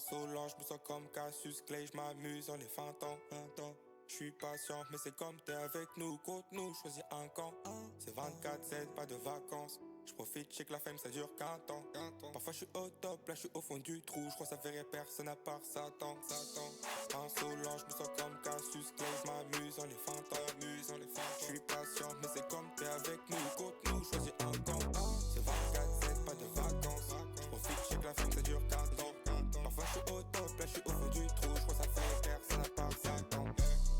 Insolent, je me sens comme Cassius Clay, je m'amuse en les feintant. Je suis patient, mais c'est comme t'es avec nous, contre nous, choisis un camp. C'est 24/7, pas de vacances. Je profite, je sais que la femme ça dure qu'un temps. Parfois je suis au top, là je suis au fond du trou. Je crois que ça verrait personne à part Satan. Insolent, je me sens comme Cassius Clay, je m'amuse en les feintant. Je suis patient, mais c'est comme t'es avec nous, contre nous, choisis un camp. C'est 24/7, pas de vacances. Je profite, je sais que la femme ça dure qu'un temps. Parfois je suis au top, là je suis au fond du trou. Je crois que ça fait personne à part Satan.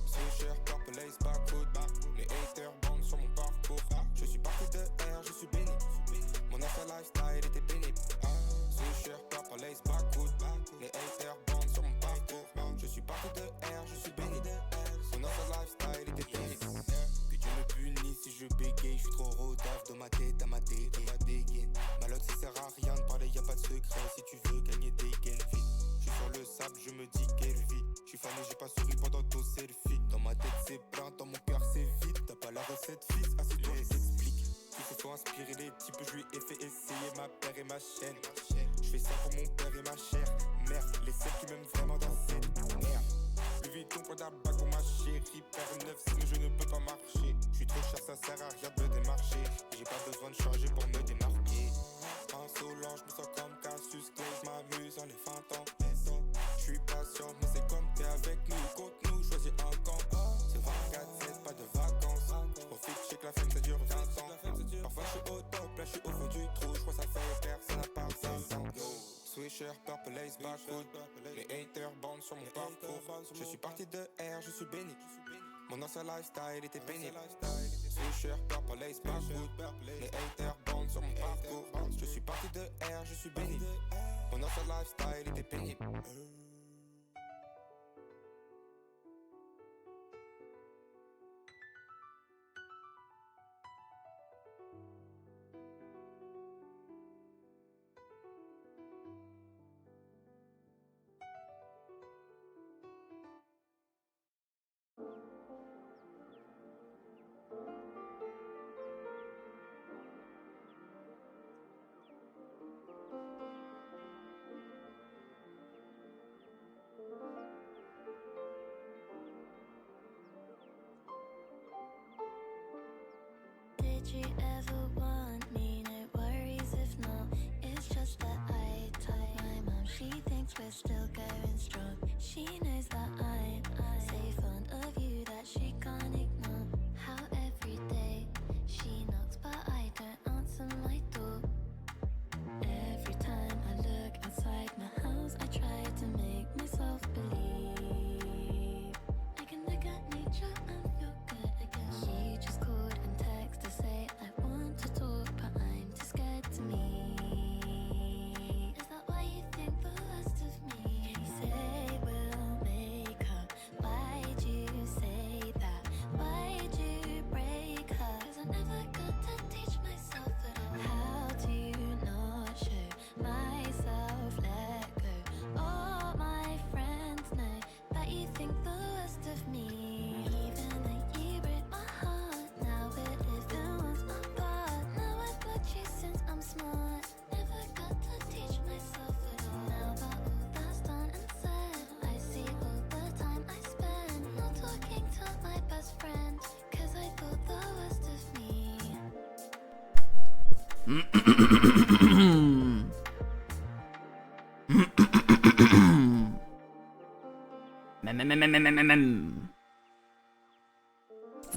Swisher, purple lace, backwood. Les haters bandent sur mon parcours. Je suis parti de R, je suis béni. Mon ancien lifestyle était pénible. Swisher, purple lace, backwood. Les haters bandent sur mon parcours. Je suis parti de R, je suis béni. Mon ancien lifestyle était pénible. Que Dieu me punisse si je bégaye. Je suis trop rodave dans ma tête, à ma dégaine. Maloc, ça sert à rien de parler, y'a pas de secret. Si tu veux gagner des gains vite. Je suis sur le sable, je me dis quelle vie. Je suis fané, j'ai pas souri pendant ton selfie. Dans ma tête c'est plein, dans mon cœur c'est vide. T'as pas la recette fils, assieds-toi je t'explique. Il se faut inspirer les types, je lui ai fait essayer ma paire et ma chaîne. Je fais ça pour mon père et ma chère. Merde, les seuls qui m'aiment vraiment dans cette merde. Le vide ton point bague pour ma chérie. Père 9 mais je ne peux pas marcher. Je suis trop cher, ça sert à rien de me démarcher. J'ai pas besoin de changer pour me démarquer. Insolent, je me sens comme Cassius Clay, je m'amuse en les feintant. Je suis patient, mais c'est comme t'es avec nous, contre nous, choisis un camp. C'est 24/7, pas de vacances. Profite, je sais que la femme ça dure 20 ans. Parfois je suis au top, là je suis au fond du trou. Je crois que ça fait personne à part Satan. Swisher, purple lace, backwood. Les haters bandent sur mon parcours. Je suis parti de R, je suis béni. Mon ancien lifestyle était pénible. Swisher, purple lace, backwood. Les haters bandent sur mon parcours. Je suis parti de R, je suis béni. Mon ancien lifestyle était pénible. Did you ever want me? No worries if not. It's just that I told my mom she thinks we're still going strong. She knows that I'm so fond of you that she can't ignore. How every day she knocks but I don't answer my door. Every time I look outside my house I try to make myself believe I can look at nature and feel good again. She just called and texted to say I want to talk but I'm too scared to meet. Is that why you think the worst of me? You say we'll make up. Why'd you say that? Why'd you break her? 'Cause I never got to teach myself at all. How do you not show myself let go? All my friends know that you think the worst of me. Even though you broke my heart, now we're living once apart. Now I've got you since I'm smart. Never got to teach myself at all. Now that all that's done and said, I see all the time I spend not talking to my best friend, 'cause I thought the worst of me.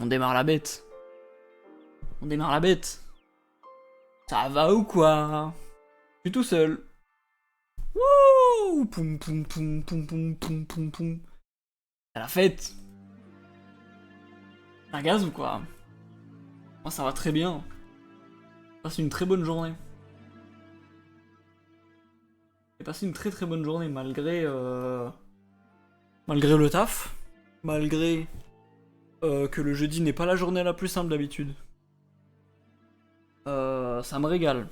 On démarre la bête. On démarre la bête. Ça va ou quoi? Je suis tout seul. Wouh! Poum poum poum poum poum poum poum poum. C'est la fête. Un gaz ou quoi? Moi ça va très bien. Passe une très bonne journée. J'ai passé une très très bonne journée malgré malgré le taf, malgré que le jeudi n'est pas la journée la plus simple d'habitude. Ça me régale.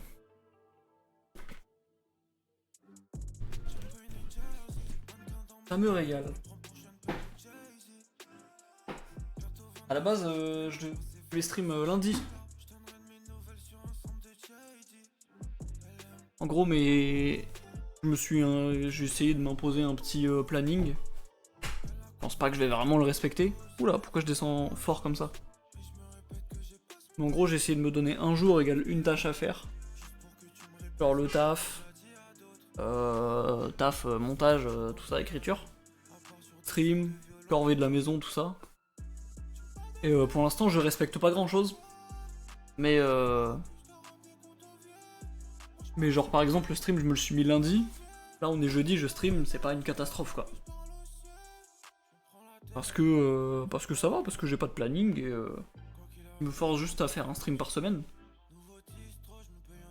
Ça me régale. À la base, je les stream lundi. En gros, mes J'ai essayé de m'imposer un petit planning. Je pense pas que je vais vraiment le respecter. Oula, pourquoi je descends fort comme ça? Mais en gros, j'ai essayé de me donner un jour égale une tâche à faire. Genre le taf, montage, tout ça, écriture. Stream, corvée de la maison, tout ça. Et pour l'instant, je respecte pas grand chose. Mais genre par exemple, le stream, je me le suis mis lundi. Là, on est jeudi, je stream, c'est pas une catastrophe quoi. Parce que ça va, parce que j'ai pas de planning et je me force juste à faire un stream par semaine.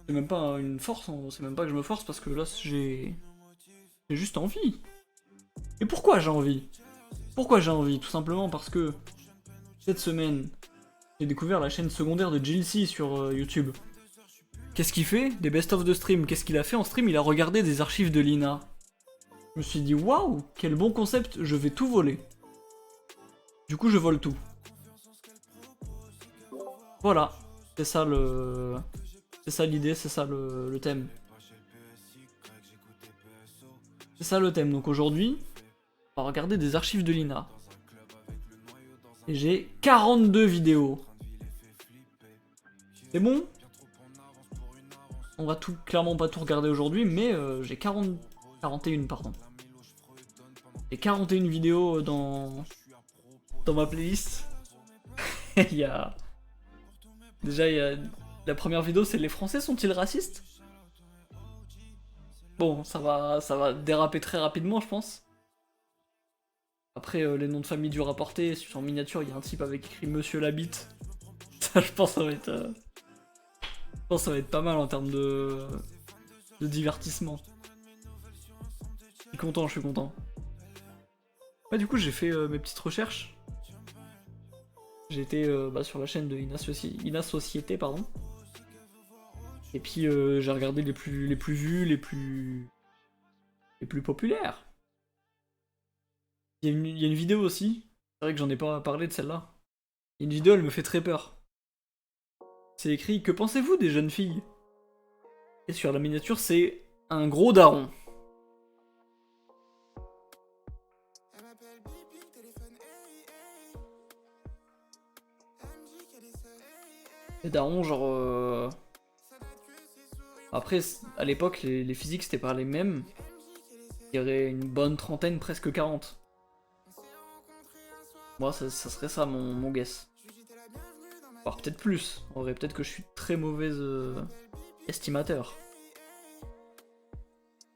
C'est même pas une force, hein, c'est même pas que je me force parce que là j'ai juste envie. Et pourquoi j'ai envie? Pourquoi j'ai envie? Tout simplement parce que cette semaine, j'ai découvert la chaîne secondaire de Jilcy sur YouTube. Qu'est-ce qu'il fait? Des best-of de stream. Qu'est-ce qu'il a fait en stream? Il a regardé des archives de l'INA. Je me suis dit, waouh, quel bon concept, je vais tout voler. Du coup, je vole tout. Voilà, c'est ça le... C'est ça l'idée, c'est ça le thème. C'est ça le thème, donc aujourd'hui, on va regarder des archives de l'INA. Et j'ai 42 vidéos. C'est bon? On va clairement pas tout regarder aujourd'hui, mais j'ai 41, pardon. J'ai 41 vidéos dans ma playlist. Il y a... Déjà, il y a... La première vidéo, c'est les Français sont-ils racistes? Bon, ça va déraper très rapidement, je pense. Après, les noms de famille du rapporté, en miniature, il y a un type avec écrit Monsieur Labitte. Ça, je pense, ça va être... Je pense que ça va être pas mal en termes de divertissement. Je suis content, je suis content. Ouais, du coup, j'ai fait mes petites recherches. J'ai été sur la chaîne de Ina Société, pardon. Et puis j'ai regardé les plus vus, les plus populaires. Il y a une vidéo aussi. C'est vrai que j'en ai pas parlé de celle-là. Il y a une vidéo, elle me fait très peur. C'est écrit « Que pensez-vous des jeunes filles ?» Et sur la miniature, c'est un gros daron. Les darons, genre... Après, à l'époque, les physiques, c'était pas les mêmes. Il y aurait une bonne trentaine, presque 40. Moi, ça serait ça, mon guess. Alors peut-être plus. En vrai, peut-être que je suis très mauvais estimateur.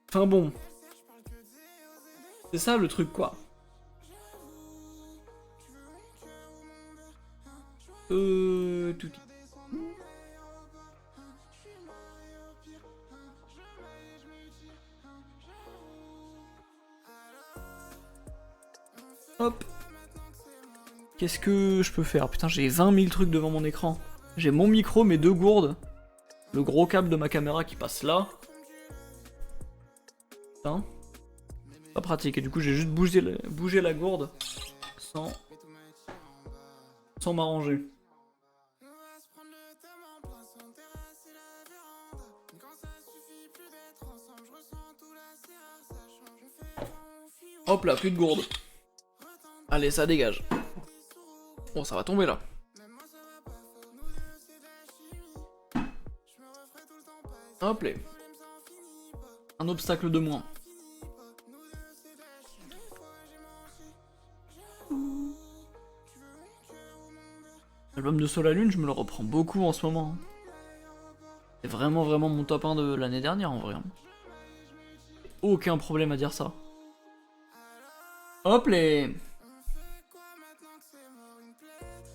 Enfin bon. C'est ça le truc, quoi. Tout. Hop. Qu'est-ce que je peux faire? Putain, j'ai 20 000 trucs devant mon écran. J'ai mon micro, mes deux gourdes. Le gros câble de ma caméra qui passe là. Putain. Pas pratique. Et du coup, j'ai juste bougé la gourde sans m'arranger. Hop là, plus de gourde. Allez, ça dégage. Bon, ça va tomber là. Hop là. Un obstacle de moins. L'album de Solalune, je me le reprends beaucoup en ce moment. C'est vraiment mon top 1 de l'année dernière en vrai. Aucun problème à dire ça. Hop les...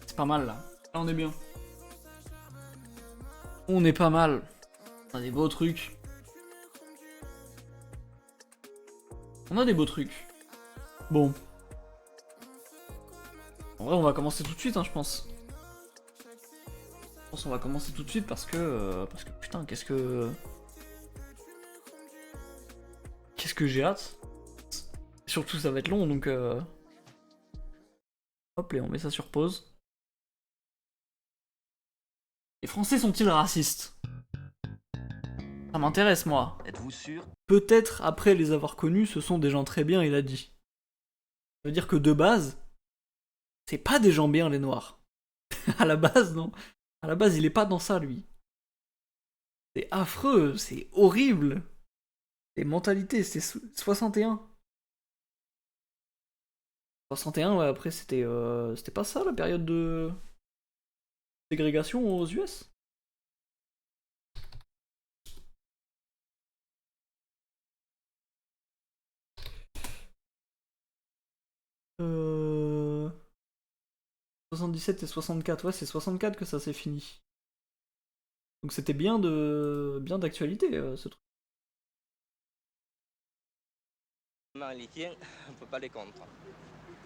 C'est pas mal là. Là on est bien. On est pas mal. On a des beaux trucs. On a des beaux trucs. Bon. En vrai on va commencer tout de suite hein, je pense. Je pense qu'on va commencer tout de suite parce que putain qu'est-ce que j'ai hâte. Surtout ça va être long donc hop là on met ça sur pause. Les Français sont-ils racistes? Ça m'intéresse, moi. Êtes-vous sûr? Peut-être, après les avoir connus, ce sont des gens très bien, il a dit. Ça veut dire que de base, c'est pas des gens bien, les noirs. À la base, non. À la base, il est pas dans ça, lui. C'est affreux, c'est horrible. Les mentalités, c'était 61. 61, ouais, après, c'était pas ça, la période de ségrégation aux US. Euh... 77 et 64, ouais, c'est 64 que ça s'est fini. Donc c'était bien d'actualité, ce truc. Les tiens, on peut pas les contre.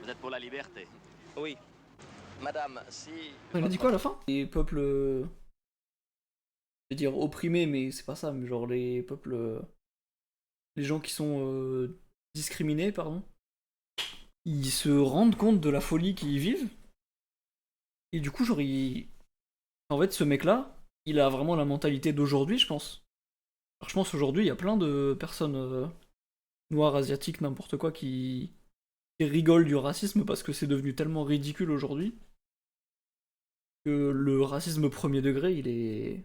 Vous êtes pour la liberté? Oui. Madame, si... Il a dit quoi à la fin? Les peuples... je vais dire opprimés, mais c'est pas ça, mais genre les peuples... les gens qui sont discriminés, pardon. Ils se rendent compte de la folie qu'ils vivent. Et du coup, genre, en fait, ce mec-là, il a vraiment la mentalité d'aujourd'hui, je pense. Alors, je pense aujourd'hui, il y a plein de personnes noires, asiatiques, n'importe quoi, qui rigolent du racisme parce que c'est devenu tellement ridicule aujourd'hui que le racisme premier degré, il est...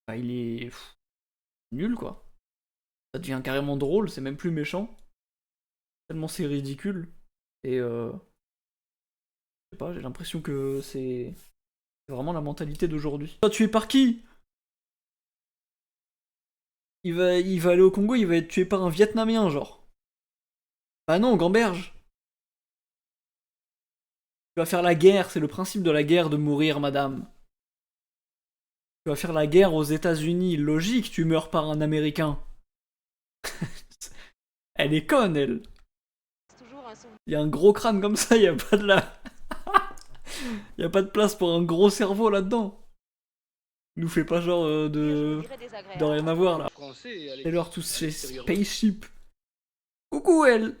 Enfin, il est... nul, quoi. Ça devient carrément drôle, c'est même plus méchant. Tellement c'est ridicule. Et je sais pas, j'ai l'impression que c'est vraiment la mentalité d'aujourd'hui. Toi, tu es par qui? Il va aller au Congo, il va être tué par un Vietnamien, genre. Bah non, gamberge. Tu vas faire la guerre, c'est le principe de la guerre de mourir, madame. Tu vas faire la guerre aux États-Unis, logique, tu meurs par un Américain. Elle est conne, elle. Il y a un gros crâne comme ça, il y a pas de la... Il y a pas de place pour un gros cerveau là-dedans. Nous fait pas genre de rien à voir là. C'est l'heure tous ces spaceships. Coucou elle.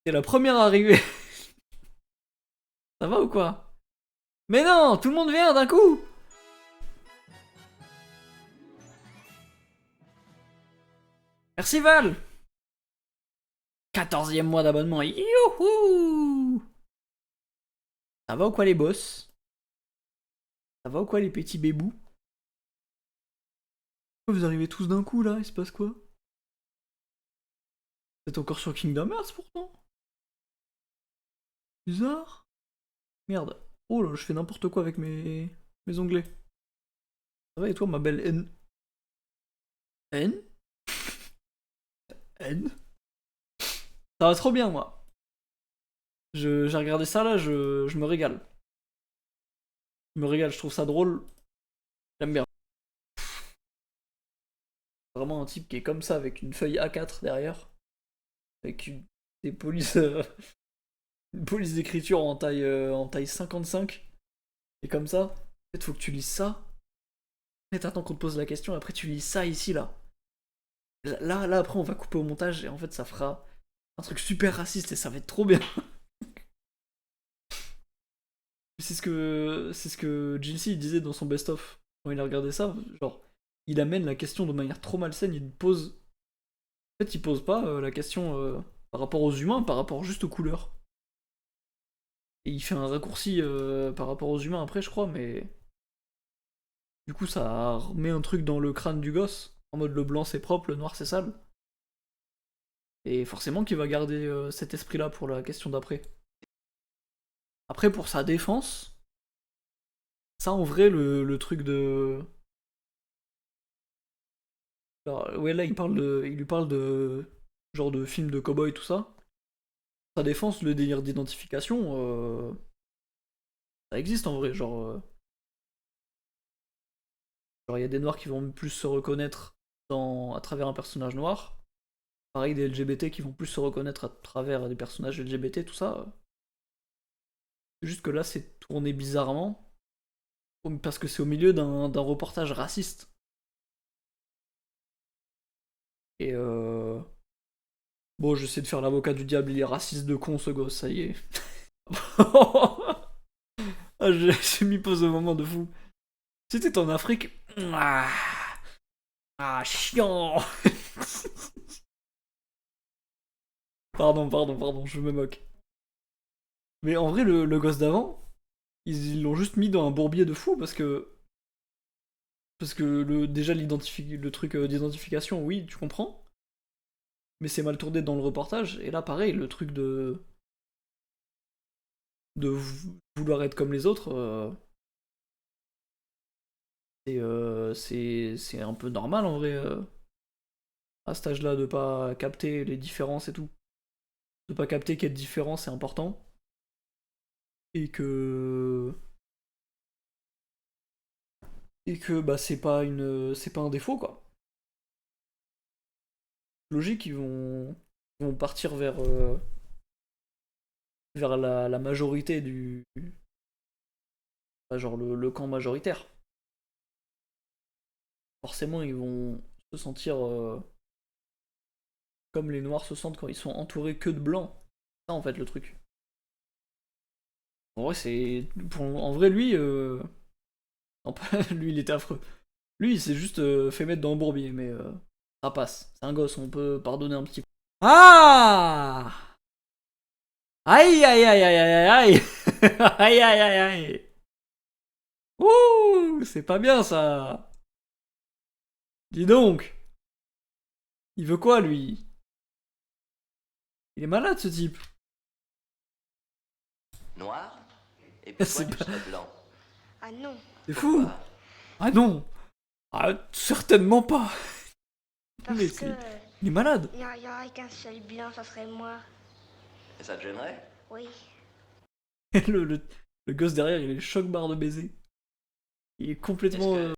C'est la première arrivée. Ça va ou quoi? Mais non, tout le monde vient d'un coup. Merci Val. 14e mois d'abonnement. Youhou. Ça va ou quoi les boss? Ça va ou quoi les petits bébous? Vous arrivez tous d'un coup là, il se passe quoi? Vous êtes encore sur Kingdom Hearts pourtant? Bizarre. Merde. Oh là, je fais n'importe quoi avec mes onglets. Ça va et toi ma belle N? N? N? Ça va trop bien moi. J'ai regardé ça là, je me régale. Je me régale, je trouve ça drôle. J'aime bien. Vraiment un type qui est comme ça avec une feuille A4 derrière. Avec des polices. Une police d'écriture en taille 55. Et comme ça. En fait, faut que tu lises ça. Et t'attends qu'on te pose la question, après tu lis ça ici là. Là après on va couper au montage et en fait ça fera un truc super raciste et ça va être trop bien. C'est ce que Jincy disait dans son best-of. Quand il a regardé ça, genre, il amène la question de manière trop malsaine, il pose... En fait, il pose pas la question par rapport aux humains, par rapport juste aux couleurs. Et il fait un raccourci par rapport aux humains après, je crois, mais... Du coup, ça remet un truc dans le crâne du gosse, en mode le blanc c'est propre, le noir c'est sale. Et forcément qu'il va garder cet esprit-là pour la question d'après. Après, pour sa défense, ça en vrai, le truc de... Alors, ouais, là, il lui parle de genre de film de cow-boy, tout ça. Sa défense, le délire d'identification, ça existe en vrai. Genre, il y a des noirs qui vont plus se reconnaître à travers un personnage noir. Pareil, des LGBT qui vont plus se reconnaître à travers des personnages LGBT, tout ça. C'est juste que là, c'est tourné bizarrement. Parce que c'est au milieu d'un reportage raciste. Et bon, j'essaie de faire l'avocat du diable, il est raciste de con ce gosse, ça y est. Ah, j'ai mis pause au moment de fou. Si t'étais en Afrique... Ah, Ah, chiant. Pardon, je me moque. Mais en vrai, le gosse d'avant, ils l'ont juste mis dans un bourbier de fou parce que. Parce que déjà, le truc d'identification, oui, tu comprends. Mais c'est mal tourné dans le reportage. Et là, pareil, le truc de vouloir être comme les autres, c'est un peu normal en vrai, à cet âge-là, de pas capter les différences et tout. De pas capter qu'être différent, c'est important. Et que. Et que bah, c'est pas un défaut, quoi. Logique, ils vont partir vers la majorité du. Bah, genre le camp majoritaire. Forcément, ils vont se sentir comme les noirs se sentent quand ils sont entourés que de blancs. C'est ça en fait le truc. En vrai, en vrai, lui. Non, lui, il était affreux. Lui, il s'est juste fait mettre dans un bourbier, mais ça passe. C'est un gosse, on peut pardonner un petit peu. Ah. Aïe aïe aïe aïe aïe aïe. Aïe aïe aïe aïe. Ouh, c'est pas bien ça. Dis donc. Il veut quoi lui? Il est malade ce type. Noir? Et pourquoi C'est tu pas- serais blanc? Ah non, C'est fou. Pourquoi? Ah non. Ah, certainement pas. parce Mais que il est malade. il y aurait qu'un seul blanc, ça serait moi. Et ça te gênerait? Oui. Le gosse derrière, il est choc-barre de baiser. Il est complètement. Est-ce que-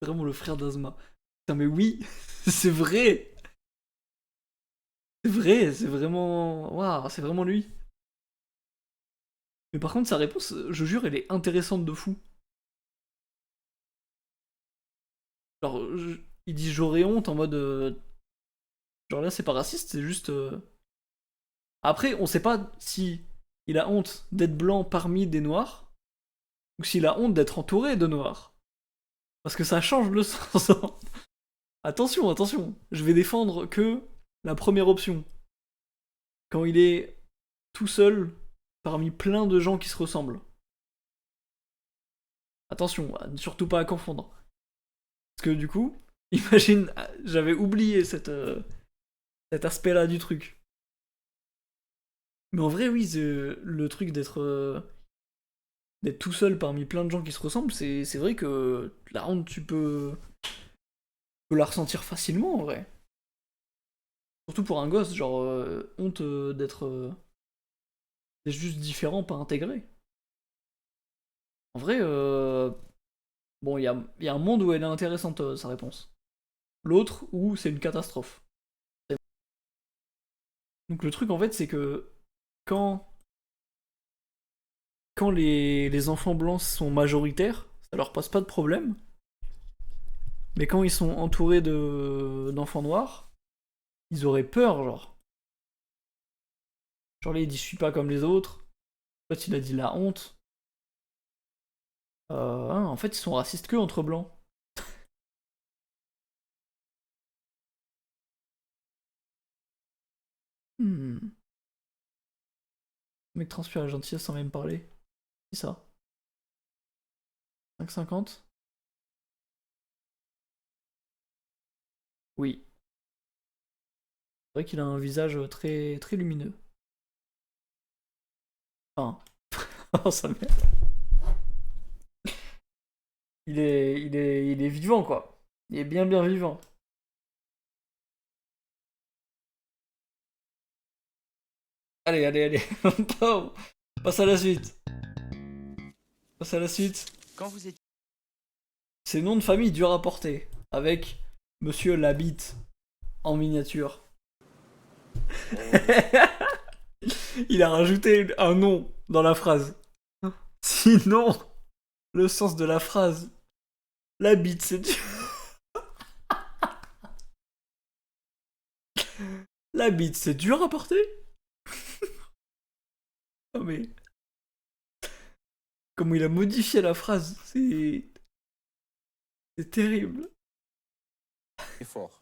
Vraiment le frère d'Azma. Putain, mais oui, c'est vrai. C'est vrai, c'est vraiment. Waouh, c'est vraiment lui. Mais par contre, sa réponse, je jure, elle est intéressante de fou. Genre, il dit j'aurais honte en mode. Genre là, c'est pas raciste, c'est juste. Après, on sait pas si il a honte d'être blanc parmi des noirs ou s'il a honte d'être entouré de noirs. Parce que ça change le sens. Attention, attention, je vais défendre que la première option. Quand il est tout seul parmi plein de gens qui se ressemblent. Attention, surtout pas à confondre. Parce que du coup, imagine, j'avais oublié cet aspect-là du truc. Mais en vrai, oui, le truc d'être tout seul parmi plein de gens qui se ressemblent, c'est vrai que la honte, tu peux la ressentir facilement en vrai. Surtout pour un gosse, genre honte d'être juste différent, pas intégré. En vrai, bon, il y a un monde où elle est intéressante, sa réponse. L'autre, où c'est une catastrophe. Donc le truc, en fait, c'est que quand, quand les enfants blancs sont majoritaires, ça leur pose pas de problème. Mais quand ils sont entourés d'enfants noirs, ils auraient peur, genre. Genre là, il dit je suis pas comme les autres. En fait, il a dit la honte. En fait, ils sont racistes que entre blancs. Hmm. Le mec transpire la gentillesse sans même parler. C'est ça. 5,50. Oui. C'est vrai qu'il a un visage très, très lumineux. Enfin. Oh, sa mère. Il est vivant, quoi. Il est bien, bien vivant. Allez, allez, allez. On passe à la suite. Passe à la suite. Quand vous étiez... C'est nom de famille dur à porter. Avec Monsieur Labitte en miniature. Il a rajouté un nom dans la phrase. Sinon, le sens de la phrase. La bite, c'est dur. La bite, c'est dur à porter. Non mais. Comment il a modifié la phrase, c'est. C'est terrible. fort.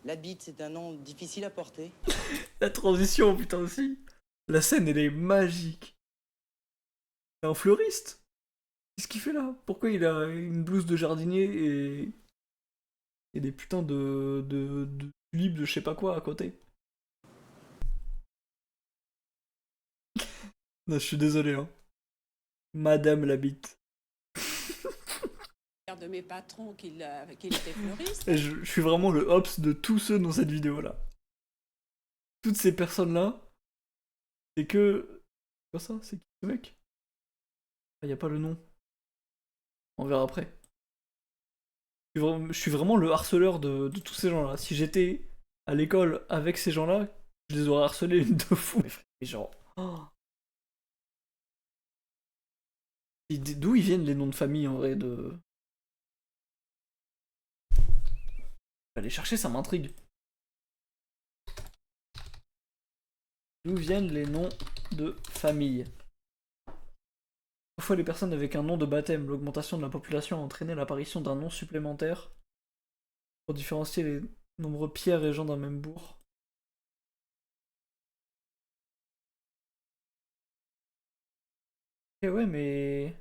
La bite, c'est un nom difficile à porter. La transition, putain aussi. La scène, elle est magique. C'est un fleuriste. Qu'est-ce qu'il fait là? Pourquoi il a une blouse de jardinier et des putains de tulipes de je sais pas quoi à côté? Non, je suis désolé, hein. Madame la bite. De mes patrons qu'il était fleuriste. Et je suis vraiment le hops de tous ceux dans cette vidéo-là. Toutes ces personnes-là, c'est que... C'est quoi ça? C'est qui ce mec? Ah, y a pas le nom. On verra après. Je suis vraiment le harceleur de tous ces gens-là. Si j'étais à l'école avec ces gens-là, je les aurais harcelés de fou. Mais genre... oh. D'où ils viennent les noms de famille en vrai de... Aller chercher, ça m'intrigue. D'où viennent les noms de famille? Parfois les personnes avec un nom de baptême, l'augmentation de la population a entraîné l'apparition d'un nom supplémentaire pour différencier les nombreux Pierre et Jean d'un même bourg. Eh ouais, mais...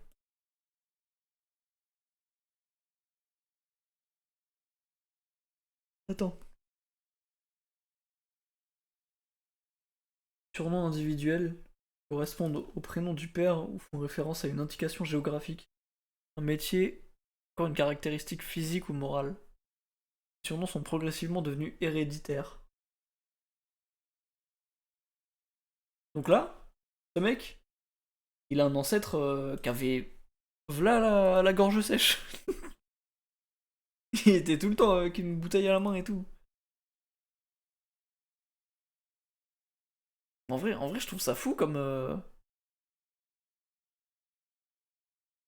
Attends. Surnoms individuels correspondent au prénom du père ou font référence à une indication géographique, un métier, encore une caractéristique physique ou morale. Les surnoms sont progressivement devenus héréditaires. Donc là, ce mec, il a un ancêtre qui avait v'là la gorge sèche. Il était tout le temps avec une bouteille à la main et tout. En vrai, je trouve ça fou comme...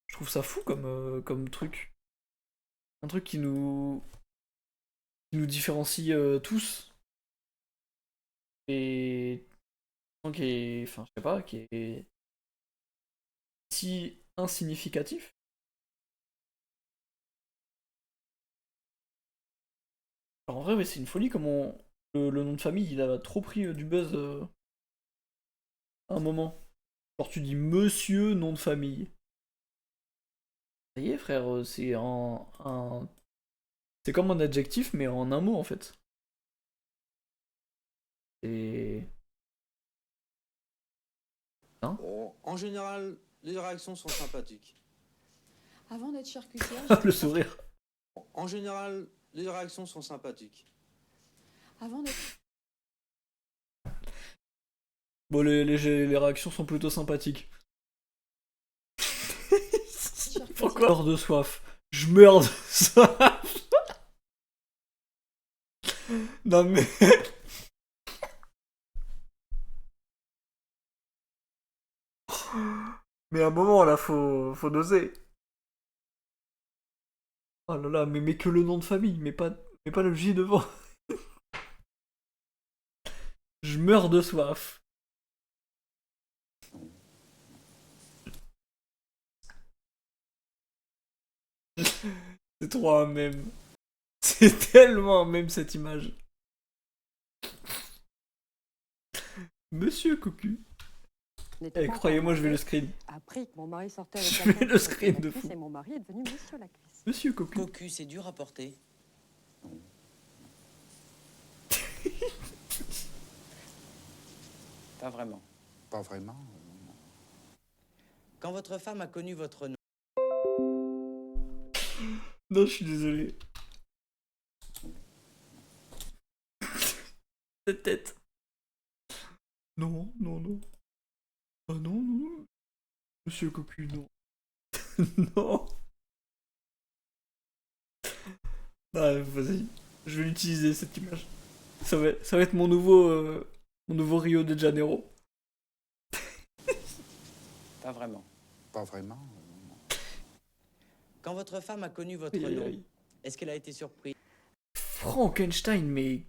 Je trouve ça fou comme truc. Un truc qui nous différencie tous. Et... qui est... Enfin, je sais pas, qui est... si insignificatif. Alors, en vrai, ouais, c'est une folie comment le nom de famille, il a trop pris du buzz à un moment. Genre tu dis monsieur nom de famille. Ça y est frère, c'est c'est comme un adjectif mais en un mot en fait. Et... Hein? En général, les réactions sont sympathiques. Avant d'être charcutière, Le sourire. En général, les réactions sont sympathiques. avant d'être Bon, les réactions sont plutôt sympathiques. Pourquoi? Meurs de soif. Je meurs de soif. Non mais... Mais à un moment là, faut doser. Oh là là, mais que le nom de famille, mais pas le J devant. Je meurs de soif. C'est trop un mème. C'est tellement un mème cette image. Monsieur Cocu. Eh, croyez-moi, je vais le screen. Appris que mon mari sortait avec Je la vais le cuisse screen avec de la cuisse fou. Et mon mari est devenu Monsieur la cuisse. Monsieur Cocu. Cocu, c'est dur à porter. Pas vraiment. Pas vraiment. Quand votre femme a connu votre nom, Non, je suis désolé. Cette tête. Non, non, non. Ah non, non. Monsieur Cocu, non. Non. Ah, vas-y. Je vais l'utiliser cette image. Ça va être mon nouveau Rio de Janeiro. pas vraiment. Pas vraiment. Quand votre femme a connu votre Aïe, aïe, nom, aïe. est-ce qu'elle a été surprise? Frankenstein, mais...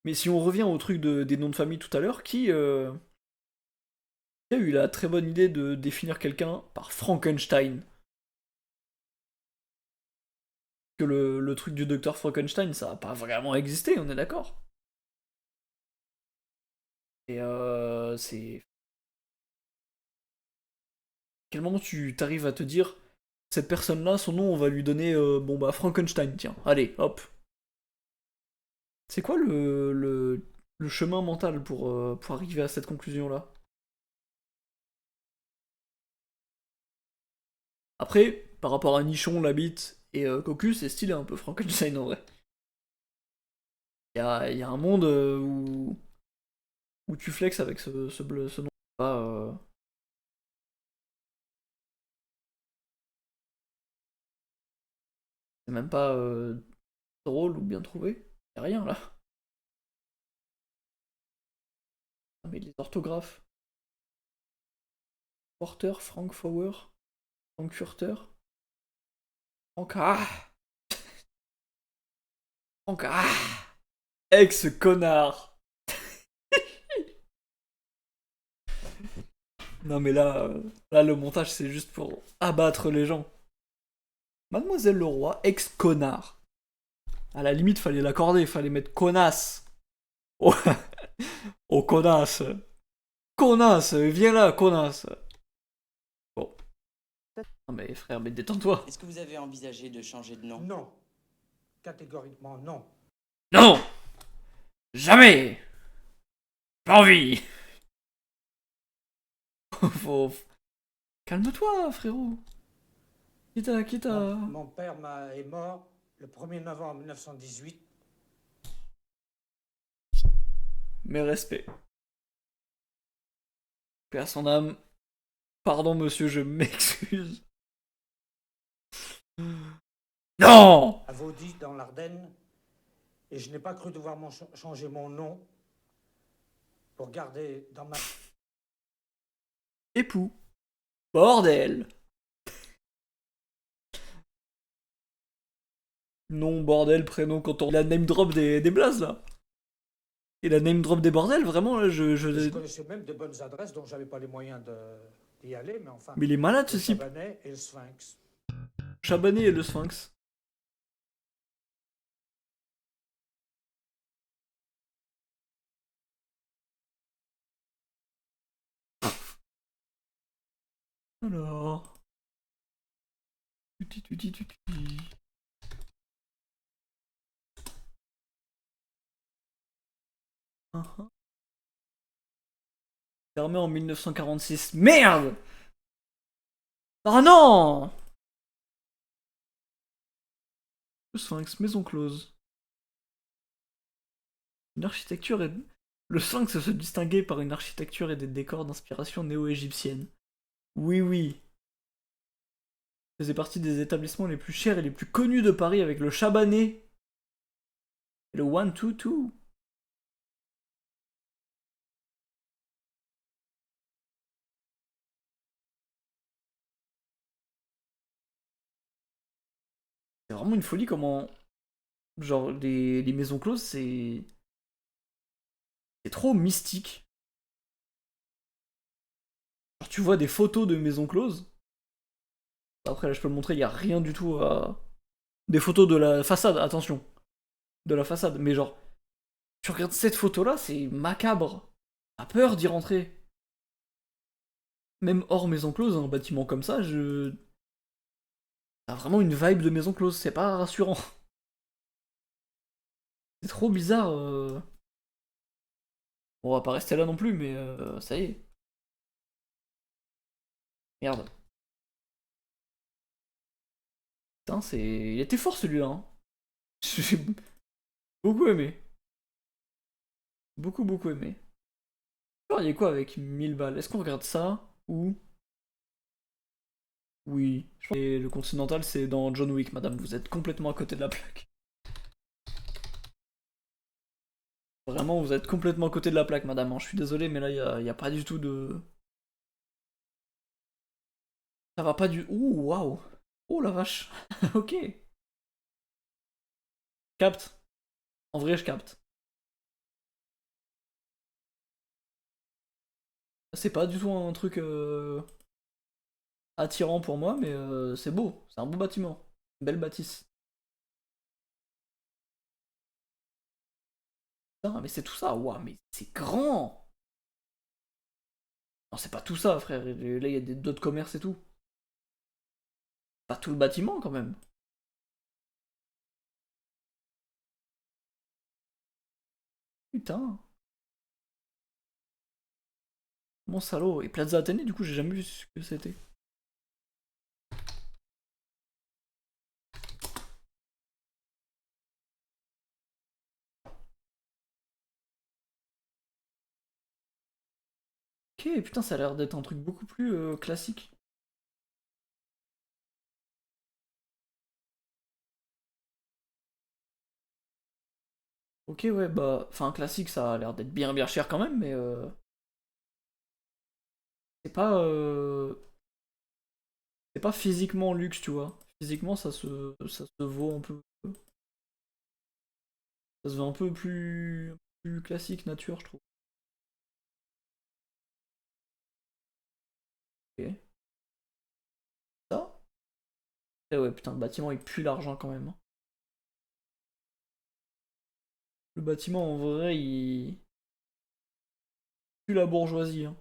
Mais si on revient au truc des noms de famille tout à l'heure, qui a eu la très bonne idée de définir quelqu'un par Frankenstein? que le truc du docteur Frankenstein, ça a pas vraiment existé, on est d'accord. Et c'est... À quel moment tu t'arrives à te dire, cette personne-là, son nom, on va lui donner, bon bah, Frankenstein, tiens, allez, hop. C'est quoi le chemin mental pour arriver à cette conclusion-là? Après, par rapport à Nichon, la bite et Cocu, c'est stylé un peu Frankenstein en vrai. Y a un monde où tu flexes avec ce nom. Pas, c'est même pas drôle ou bien trouvé. Y'a rien là. Ah, mais les orthographes. Porter, Frankfauer, Frankfurter. Frank ah Frank ah Ex-connard. Non mais là le montage c'est juste pour abattre les gens. Mademoiselle Leroy, ex-connard. À la limite fallait l'accorder, fallait mettre connasse. Oh, oh connasse. Connasse, viens là, connasse. Bon. Non mais frère, mais détends-toi. Est-ce que vous avez envisagé de changer de nom? Non. Catégoriquement, non. Non. Jamais. Pas envie. Faut... Calme-toi, frérot. Quitte à... Mon père est mort le 1er novembre 1918. Mes respects. Paix à son âme. Pardon, monsieur, je m'excuse. Non. À Vaudy, dans l'Ardenne. Et je n'ai pas cru devoir changer mon nom pour garder dans ma... Époux. Bordel. Nom, bordel, prénom, quand on... La name drop des blazes, là. Et la name drop des bordels, vraiment, là, Je connaissais même de bonnes adresses dont j'avais pas les moyens d'y aller, mais enfin... Mais il est malade, le ce type. Chabanais et le Sphinx. Chabanais et le Sphinx. Alors... Tuti. Fermé en 1946. Merde! Ah non! Le Sphinx, maison close. Une architecture et... Le Sphinx se distinguait par une architecture et des décors d'inspiration néo-égyptienne. Oui. Faisait partie des établissements les plus chers et les plus connus de Paris avec le Chabanais. Et le 122. C'est vraiment une folie comment... Genre, les maisons closes, c'est... C'est trop mystique. Genre, tu vois des photos de maisons closes. Après, là, je peux le montrer, il n'y a rien du tout à... Des photos de la façade, attention. De la façade, mais genre... Tu regardes cette photo-là, c'est macabre. T'as peur d'y rentrer. Même hors maison close, un bâtiment comme ça, T'as vraiment une vibe de maison close, c'est pas rassurant. C'est trop bizarre. Bon, on va pas rester là non plus, mais ça y est. Merde. Putain, c'est... Il était fort celui-là. Hein. J'ai beaucoup aimé. Beaucoup aimé. Alors, il y a quoi avec 1000 balles? Est-ce qu'on regarde ça ou... Oui. Et le Continental, c'est dans John Wick, madame. Vous êtes complètement à côté de la plaque. Vraiment, vous êtes complètement à côté de la plaque, madame. Je suis désolé, mais là, y a pas du tout de... Ça va pas du... Ouh, waouh. Oh la vache. Ok. Capte. En vrai, je capte. C'est pas du tout un truc attirant pour moi, mais c'est beau. C'est un beau bâtiment. Une belle bâtisse. Putain, mais c'est tout ça, waouh, mais c'est grand! Non, c'est pas tout ça, frère. Là, il y a d'autres commerces et tout. Pas tout le bâtiment, quand même. Putain. Mon salaud. Et Plaza Athénée, du coup, j'ai jamais vu ce que c'était. Ok, putain, ça a l'air d'être un truc beaucoup plus classique. Ok, ouais, bah, enfin, classique, ça a l'air d'être bien bien cher quand même, mais c'est pas, c'est pas physiquement luxe, tu vois. Physiquement, ça se vaut un peu, ça se veut un peu plus classique nature, je trouve. Ok. Ça? Eh ouais, putain, le bâtiment il pue l'argent quand même, hein. Le bâtiment en vrai il pue la bourgeoisie, hein.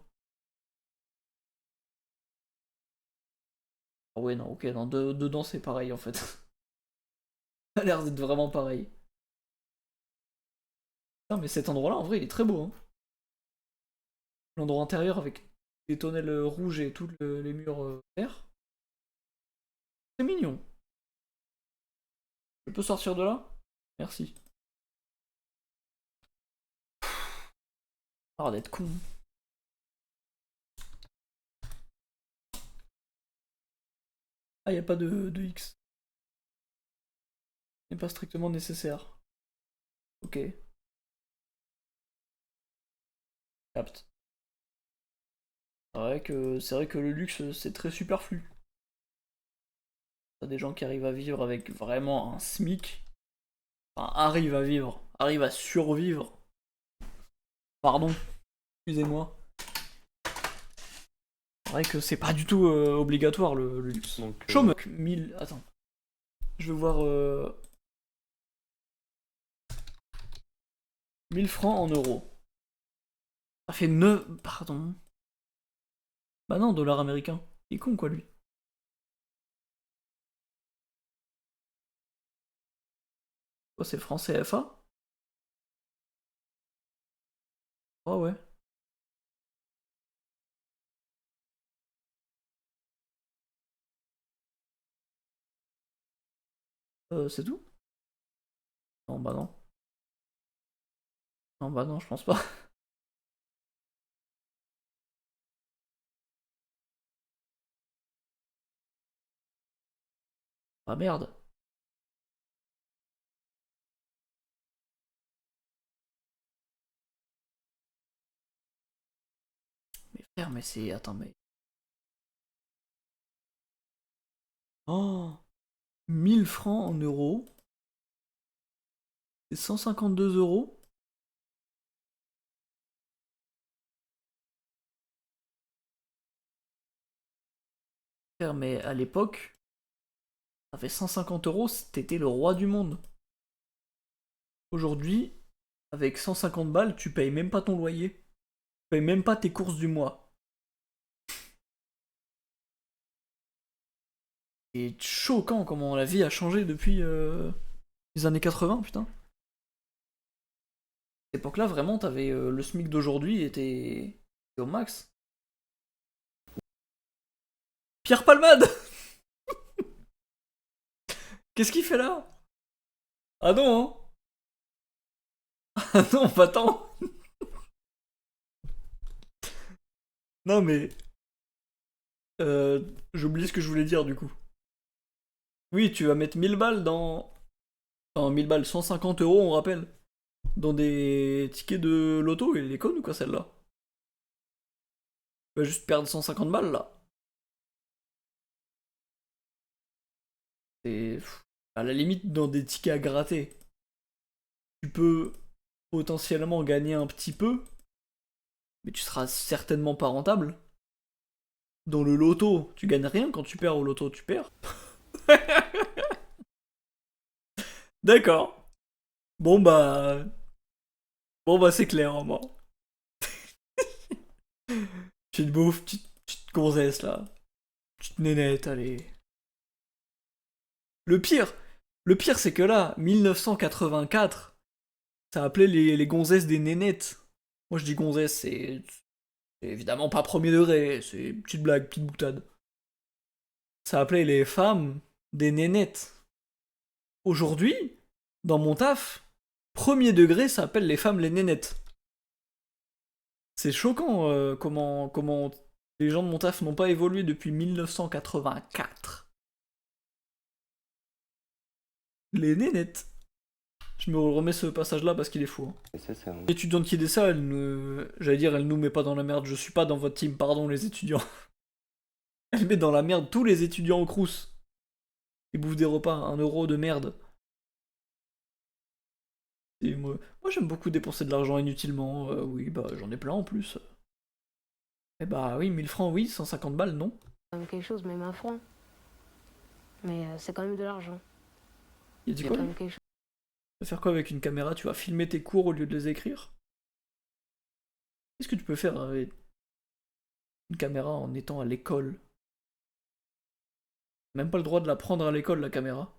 Ah ouais, non, ok, non, dedans c'est pareil en fait. Ça a l'air d'être vraiment pareil. Putain, mais cet endroit-là en vrai il est très beau, hein. L'endroit intérieur avec des tonnelles rouges et tous les murs verts. C'est mignon. Je peux sortir de là? Merci. Ah, d'être con. Ah, y a pas de X. N'est pas strictement nécessaire. Ok. Capte. C'est vrai que le luxe, c'est très superflu. T'as des gens qui arrivent à vivre avec vraiment un SMIC. Enfin, arrivent à vivre. Arrivent à survivre. Pardon. Excusez-moi. C'est vrai que c'est pas du tout obligatoire le luxe. Chômeur. 1000. Attends. Je vais voir. 1000 francs en euros. Ça fait 9. Pardon. Bah non, dollar américain. Il est con quoi lui. Oh, c'est franc CFA? Oh ouais. C'est tout? Non, bah non. Non, bah non, je pense pas. Ah merde. Mais frère, mais c'est. Attends, mais. Oh! 1000 francs en euros. C'est 152 euros. Frère, mais à l'époque, ça fait 150 euros, t'étais le roi du monde. Aujourd'hui, avec 150 balles, tu payes même pas ton loyer. Tu payes même pas tes courses du mois. C'est choquant comment la vie a changé depuis les années 80, putain. À cette époque-là, vraiment, t'avais le SMIC d'aujourd'hui était au max. Pierre Palmade. Qu'est-ce qu'il fait là? Ah non, hein. Ah non, pas tant. Non mais... j'ai oublié ce que je voulais dire du coup. Oui, tu vas mettre 1000 balles dans... Enfin, 1000 balles, 150 euros, on rappelle. Dans des tickets de loto, il est con ou quoi celle-là? Tu vas juste perdre 150 balles là. C'est... À la limite, dans des tickets à gratter, tu peux potentiellement gagner un petit peu, mais tu seras certainement pas rentable. Dans le loto, tu gagnes rien quand tu perds au loto, tu perds. D'accord. Bon bah... Bon bah c'est clair, hein, moi. Petite bouffe, petite gonzesse là. Petite nénette, allez. Le pire, c'est que là, 1984, ça appelait les gonzesses des nénettes. Moi je dis gonzesse, c'est évidemment pas premier degré, c'est une petite blague, petite boutade. Ça appelait les femmes des nénettes. Aujourd'hui, dans mon taf, premier degré, ça appelle les femmes les nénettes. C'est choquant comment les gens de mon taf n'ont pas évolué depuis 1984. Les nénettes. Je me remets ce passage-là parce qu'il est fou. Hein. L'étudiante qui dit ça, j'allais dire, elle nous met pas dans la merde. Je suis pas dans votre team, pardon les étudiants. Elle met dans la merde tous les étudiants au Crous. Ils bouffent des repas, 1€ de merde. Et moi j'aime beaucoup dépenser de l'argent inutilement. Oui, bah j'en ai plein en plus. Eh bah oui, 1000 francs, oui, 150 balles, non. Quelque chose, même un franc. Mais c'est quand même de l'argent. Il a dit quoi? Quelque chose. Tu vas faire quoi avec une caméra? Tu vas filmer tes cours au lieu de les écrire? Qu'est-ce que tu peux faire avec une caméra en étant à l'école? Même pas le droit de la prendre à l'école, la caméra.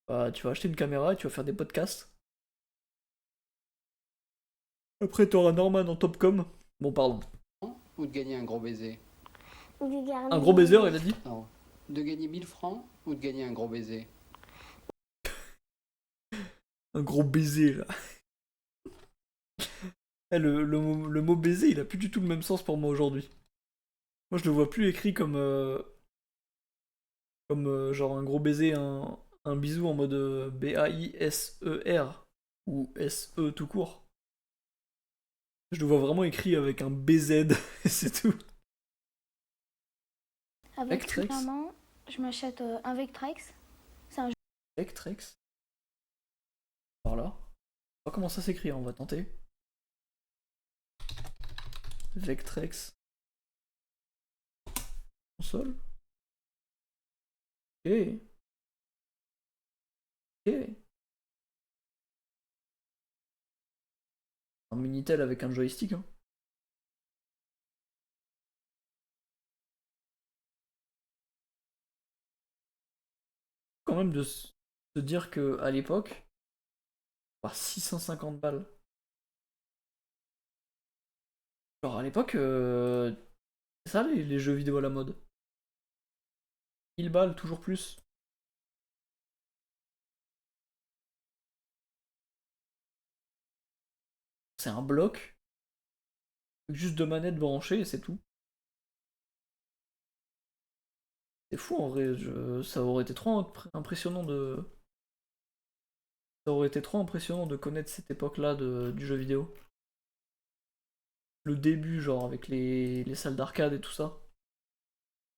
Bah, tu vas acheter une caméra et tu vas faire des podcasts. Après, t'auras Norman en Topcom. Bon, pardon. Ou de gagner un gros baiser? Un gros baiser, il a dit? Non. De gagner 1000 francs ou de gagner un gros baiser? Un gros baiser, là. Eh, le mot baiser, il a plus du tout le même sens pour moi aujourd'hui. Moi, je le vois plus écrit comme genre un gros baiser, un bisou en mode B-A-I-S-E-R ou S-E tout court. Je le vois vraiment écrit avec un BZ et c'est tout. Avec Vectrex. maman, je m'achète un Vectrex. Vectrex. Par là. Je sais pas comment ça s'écrit, on va tenter. Vectrex. Console. Ok. Ok. Un Minitel avec un joystick, hein. Quand même de se dire que à l'époque, par 650 balles. Genre à l'époque, c'est ça les jeux vidéo à la mode. 1000 balles, toujours plus. C'est un bloc. Avec juste 2 manettes branchées et c'est tout. C'est fou en vrai, ça aurait été trop impressionnant de. Ça aurait été trop impressionnant de connaître cette époque-là du jeu vidéo. Le début, genre, avec les salles d'arcade et tout ça.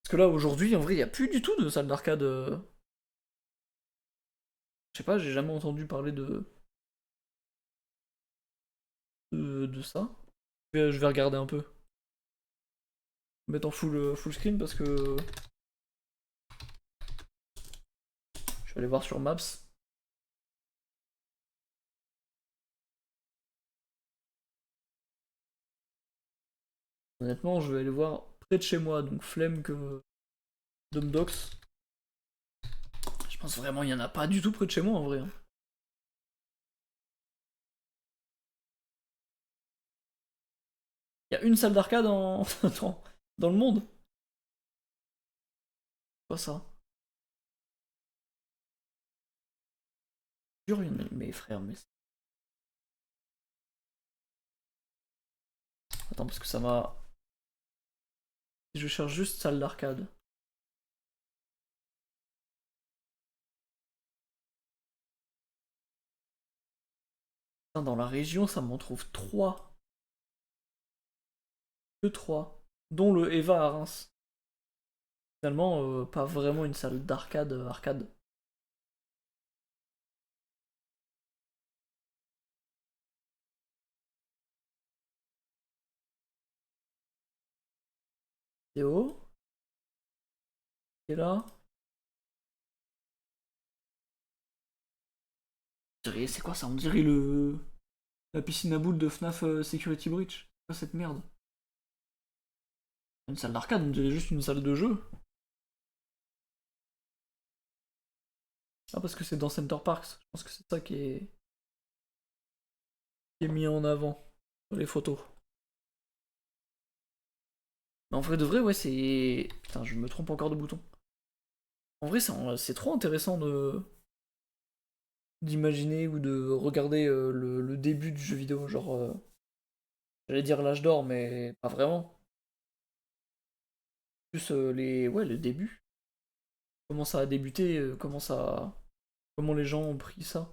Parce que là, aujourd'hui, en vrai, il n'y a plus du tout de salles d'arcade. Je sais pas, j'ai jamais entendu parler de ça. Je vais regarder un peu. Mettre en full screen parce que. Je vais aller voir sur Maps. Honnêtement, je vais aller voir près de chez moi, donc flemme que Domdox. Je pense vraiment il y en a pas du tout près de chez moi en vrai. Hein. Il y a une salle d'arcade dans le monde. Quoi ça? Jure, mes frères, mais. Attends, parce que ça m'a. Si je cherche juste salle d'arcade. Dans la région, ça m'en trouve 3. Que 3. Dont le Eva à Reims. Finalement, pas vraiment une salle d'arcade arcade. Théo. Et là. C'est quoi ça? On dirait la piscine à boules de FNAF Security Breach. C'est quoi cette merde? Une salle d'arcade, on dirait juste une salle de jeu. Ah, parce que c'est dans Center Parks. Je pense que c'est ça qui est mis en avant sur les photos. Mais en vrai de vrai, ouais, c'est... Putain, je me trompe encore de bouton. En vrai, c'est trop intéressant d'imaginer ou de regarder le début du jeu vidéo. Genre, j'allais dire l'âge d'or, mais pas vraiment. Plus le début. Comment ça a débuté, comment les gens ont pris ça.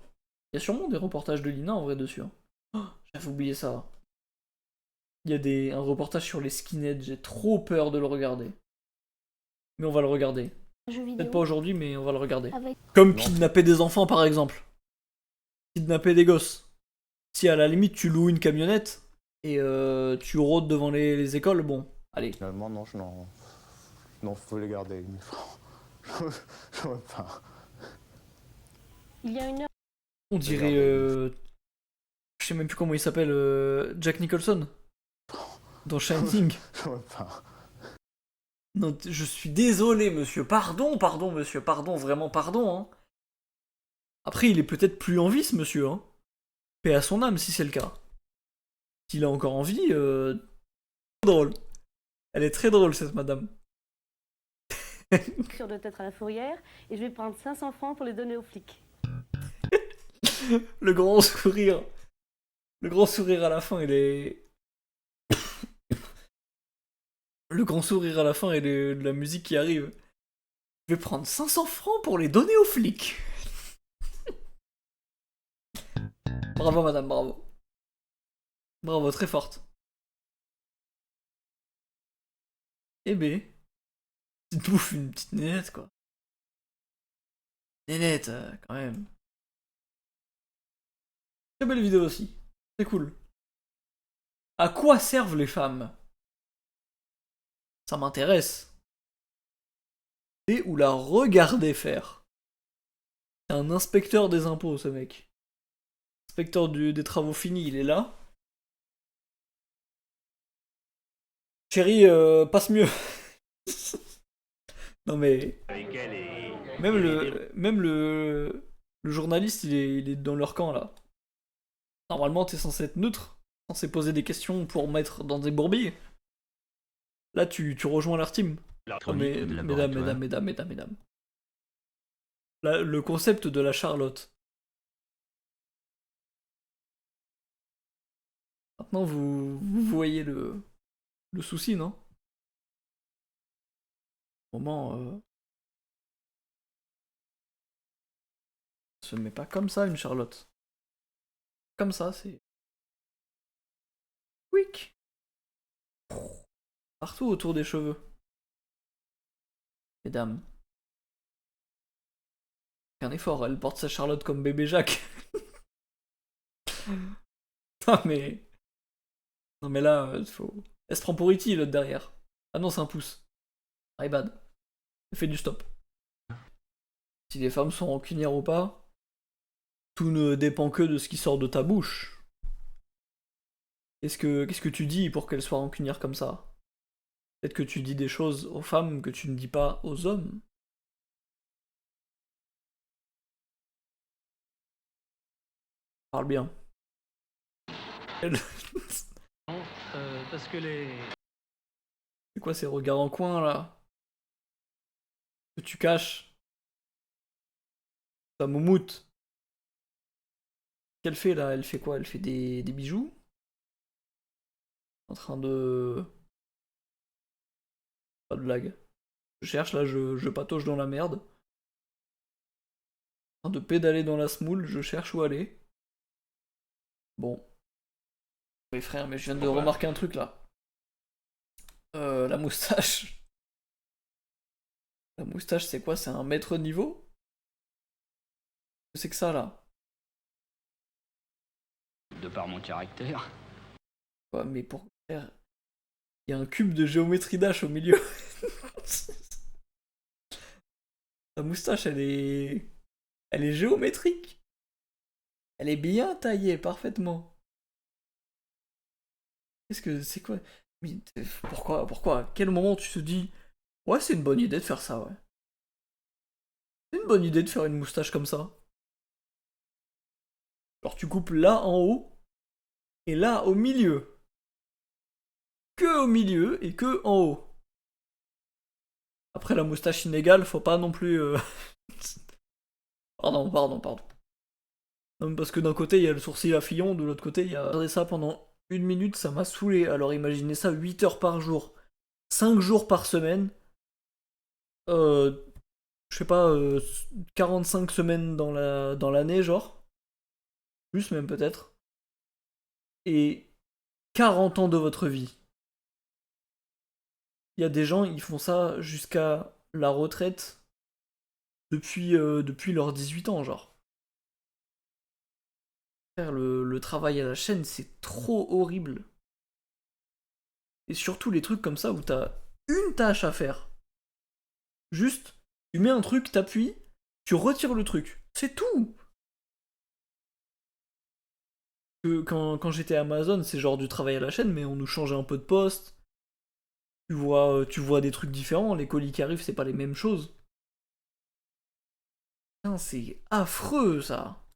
Il y a sûrement des reportages de Lina en vrai dessus. Hein. Oh, j'avais oublié ça. Il y a un reportage sur les skinheads, j'ai trop peur de le regarder. Mais on va le regarder. Peut-être pas aujourd'hui, mais on va le regarder. Comme kidnapper des enfants par exemple. Kidnapper des gosses. Si à la limite tu loues une camionnette et tu rôdes devant les écoles, bon, allez. Finalement, non, non, faut les garder, mes francs. Je veux pas. Il y a une heure. On dirait. Je sais même plus comment il s'appelle. Jack Nicholson. Dans Shining. Je veux pas. Non, je suis désolé, monsieur. Pardon, monsieur. Pardon, vraiment pardon. Hein. Après, il est peut-être plus en vie, ce monsieur. Hein. Paix à son âme, si c'est le cas. S'il a encore en vie, très drôle. Elle est très drôle, cette madame. Sûr de tête à la fourrière et je vais prendre 500 francs pour les donner aux flics. Le grand sourire. Le grand sourire à la fin, il est... Le grand sourire à la fin et de la musique qui arrive. Je vais prendre 500 francs pour les donner aux flics. Bravo madame, bravo. Bravo, très forte. Eh ben, petite bouffe, une petite nénette quoi. Nénette, quand même. Très belle vidéo aussi. C'est cool. À quoi servent les femmes? Ça m'intéresse. Et ou la regarder faire. C'est un inspecteur des impôts, ce mec. Inspecteur des travaux finis, il est là. Chérie, passe mieux. Non mais... Même le journaliste, il est dans leur camp, là. Normalement, t'es censé être neutre. Censé poser des questions pour mettre dans des bourbilles. Là, tu rejoins leur team. Mais, mesdames. Là, le concept de la Charlotte. Maintenant, vous voyez le souci, non? Au moment... se met pas comme ça, une Charlotte. Comme ça, c'est... Quick. Partout autour des cheveux. Mesdames. Un effort, elle porte sa Charlotte comme bébé Jacques. Non mais... Non mais là, faut... Elle se prend pour E.T. l'autre derrière. Ah non, c'est un pouce. My bad. Elle fait du stop. Si les femmes sont rancunières ou pas, tout ne dépend que de ce qui sort de ta bouche. Qu'est-ce que tu dis pour qu'elles soient rancunières comme ça? Peut-être que tu dis des choses aux femmes que tu ne dis pas aux hommes. Parle bien. Parce que les... C'est quoi ces regards en coin là? Que tu caches? Ta moumoute. Qu'elle fait là? Elle fait quoi? Elle fait des bijoux? En train de... Pas de blague. Je cherche là, je patauge dans la merde. En train de pédaler dans la smoule, je cherche où aller. Bon. Oui frère, mais je viens de remarquer un truc là. La moustache. La moustache c'est quoi? C'est un maître niveau? Qu'est-ce que c'est que ça là? De par mon caractère. Ouais, mais pour faire... Il y a un cube de géométrie Dash au milieu. La moustache elle est géométrique. Elle est bien taillée, parfaitement. Qu'est-ce que c'est quoi? Mais pourquoi? À quel moment tu te dis ouais, c'est une bonne idée de faire ça, ouais. C'est une bonne idée de faire une moustache comme ça. Alors tu coupes là en haut et là au milieu. Que au milieu et que en haut. Après la moustache inégale, faut pas non plus. Pardon. Non, mais parce que d'un côté il y a le sourcil à Fillon, de l'autre côté il y a. Regardez ça pendant 1 minute, ça m'a saoulé. Alors imaginez ça 8 heures par jour, 5 jours par semaine. Je sais pas, 45 semaines dans l'année, genre. Plus même peut-être. Et 40 ans de votre vie. Il y a des gens, ils font ça jusqu'à la retraite depuis leurs 18 ans, genre. Faire le travail à la chaîne, c'est trop horrible. Et surtout les trucs comme ça où t'as une tâche à faire. Juste, tu mets un truc, t'appuies, tu retires le truc. C'est tout. Quand j'étais à Amazon, c'est genre du travail à la chaîne, mais on nous changeait un peu de poste. Tu vois des trucs différents, les colis qui arrivent, c'est pas les mêmes choses. Putain, c'est affreux ça.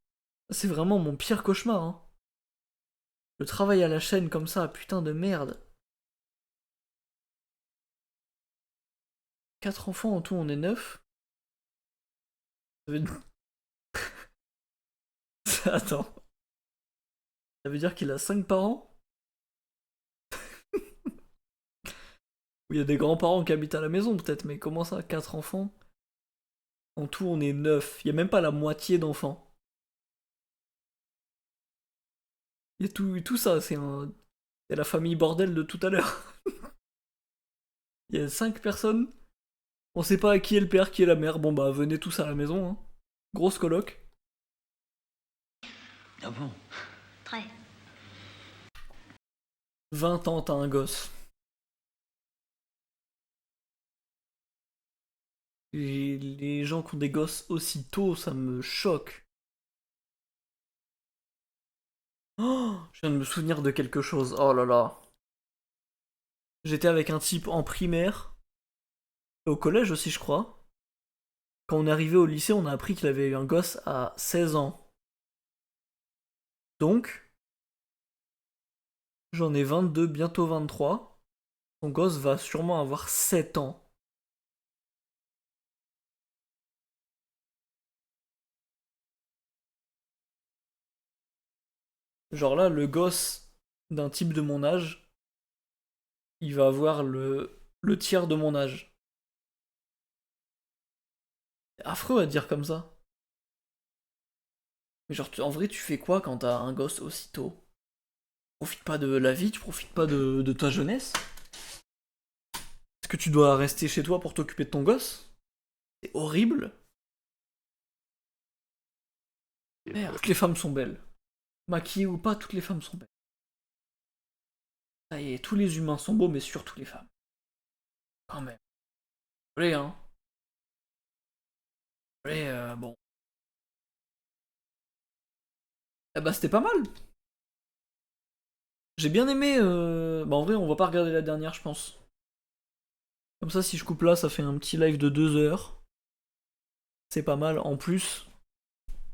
C'est vraiment mon pire cauchemar. Hein. Le travail à la chaîne comme ça, putain de merde. 4 enfants en tout, on est 9. Ça veut... Attends. Ça veut dire qu'il a 5 parents? Ou il y a des grands-parents qui habitent à la maison peut-être, mais comment ça, 4 enfants? En tout, on est 9. Il y a même pas la moitié d'enfants. Il y a tout ça, c'est la famille bordel de tout à l'heure. Il y a 5 personnes. On sait pas qui est le père, qui est la mère. Bon bah venez tous à la maison. Hein. Grosse coloc. Ah bon? Très. 20 ans, t'as un gosse. Et les gens qui ont des gosses aussi tôt, ça me choque. Oh, je viens de me souvenir de quelque chose. Oh là là. J'étais avec un type en primaire. Au collège aussi, je crois. Quand on est arrivé au lycée, on a appris qu'il avait eu un gosse à 16 ans. Donc, j'en ai 22, bientôt 23. Son gosse va sûrement avoir 7 ans. Genre là, le gosse d'un type de mon âge, il va avoir le tiers de mon âge. C'est affreux à dire comme ça. Mais genre, en vrai, tu fais quoi quand t'as un gosse aussitôt? Tu profites pas de la vie, tu profites pas de ta jeunesse? Est-ce que tu dois rester chez toi pour t'occuper de ton gosse? C'est horrible. Merde, toutes les femmes sont belles. Maquillées ou pas, toutes les femmes sont belles. Ça y est, tous les humains sont beaux, mais surtout les femmes. Quand même. Allez, hein. Allez, bon. Eh bah, c'était pas mal. J'ai bien aimé. Bah, en vrai, on va pas regarder la dernière, je pense. Comme ça, si je coupe là, ça fait un petit live de 2 heures. C'est pas mal. En plus,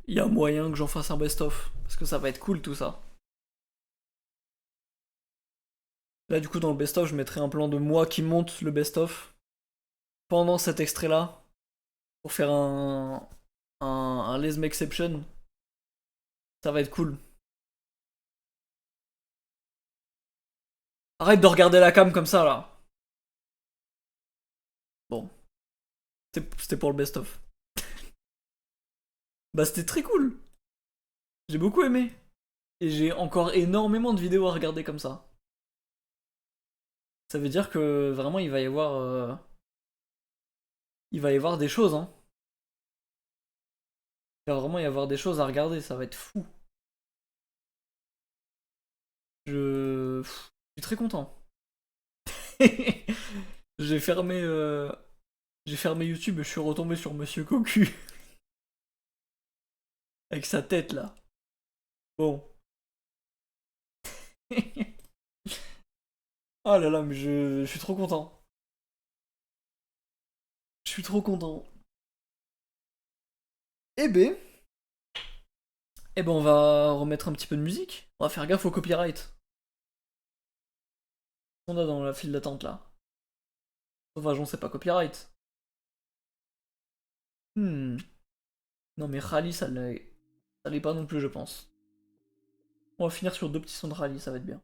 il y a moyen que j'en fasse un best-of. Parce que ça va être cool tout ça. Là, du coup, dans le best-of, je mettrai un plan de moi qui monte le best-of. Pendant cet extrait-là. Pour faire un Les Exception. Ça va être cool. Arrête de regarder la cam comme ça, là. Bon. C'était pour le best-of. Bah, c'était très cool. J'ai beaucoup aimé. Et j'ai encore énormément de vidéos à regarder comme ça. Ça veut dire que vraiment il va y avoir des choses, hein. Il va vraiment y avoir des choses à regarder, ça va être fou. Je suis très content. J'ai fermé YouTube et je suis retombé sur Monsieur Cocu. Avec sa tête là. Bon. Oh là là, mais je suis trop content. Je suis trop content. Eh ben... Eh ben on va remettre un petit peu de musique. On va faire gaffe au copyright. On a dans la file d'attente là. Sauvage, on sait pas copyright. Non mais Rally, ça l'est pas non plus, je pense. On va finir sur 2 petits sons de Rally, ça va être bien.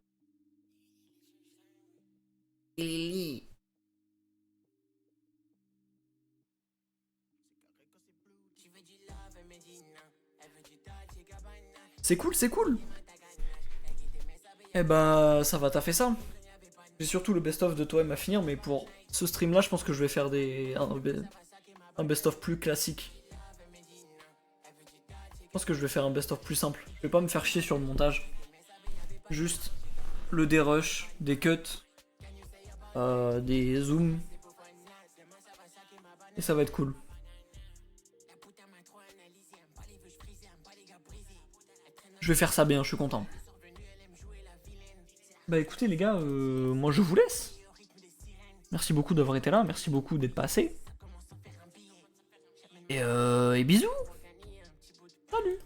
C'est cool, c'est cool. Eh ben, ça va, t'as fait ça. J'ai surtout le best-of de Toem à finir, mais pour ce stream-là, je pense que je vais faire un best-of plus classique. Je pense que je vais faire un best-of plus simple. Je vais pas me faire chier sur le montage. Juste le dérush, des cuts, des zooms. Et ça va être cool. Je vais faire ça bien, je suis content. Bah écoutez les gars, moi je vous laisse. Merci beaucoup d'avoir été là, merci beaucoup d'être passé. Et bisous. Salut.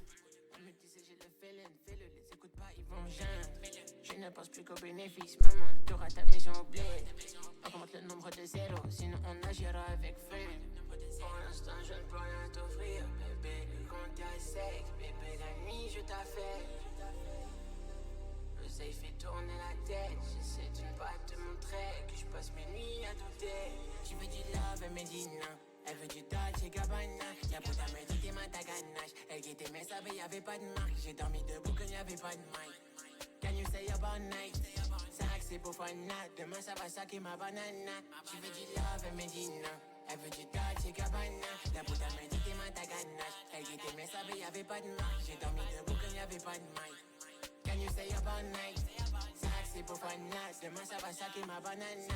Je ne pense plus qu'au bénéfice, maman, t'auras ta maison au bled. Augmente le nombre de zéros, sinon on agira avec fin. Pour l'instant, je ne peux rien t'offrir, bébé, que quand t'es sec, bébé, la nuit, je t'affecte. Le safe fait tourner la tête, j'essaie de ne pas te montrer que je passe mes nuits à douter. Tu veux du love, Medina, elle veut du Dolce Gabbana. Y'a pour ta méditer, ma ta ganache. Elle guettait mes sables, y'avait pas de marque. J'ai dormi debout quand y'avait pas de mic. Can you say about night? Ça c'est pour fanat, demain ça va saquer ma banana. Tu veux du love, Medina, elle veut du Dolce Gabbana. Y'a pour ta méditer, ma ta ganache. Elle guettait mes sables, y'avait pas de marque. J'ai dormi debout quand y'avait pas de mic. Can you say about night? Ça c'est pour fanat, demain ça va saquer ma banana.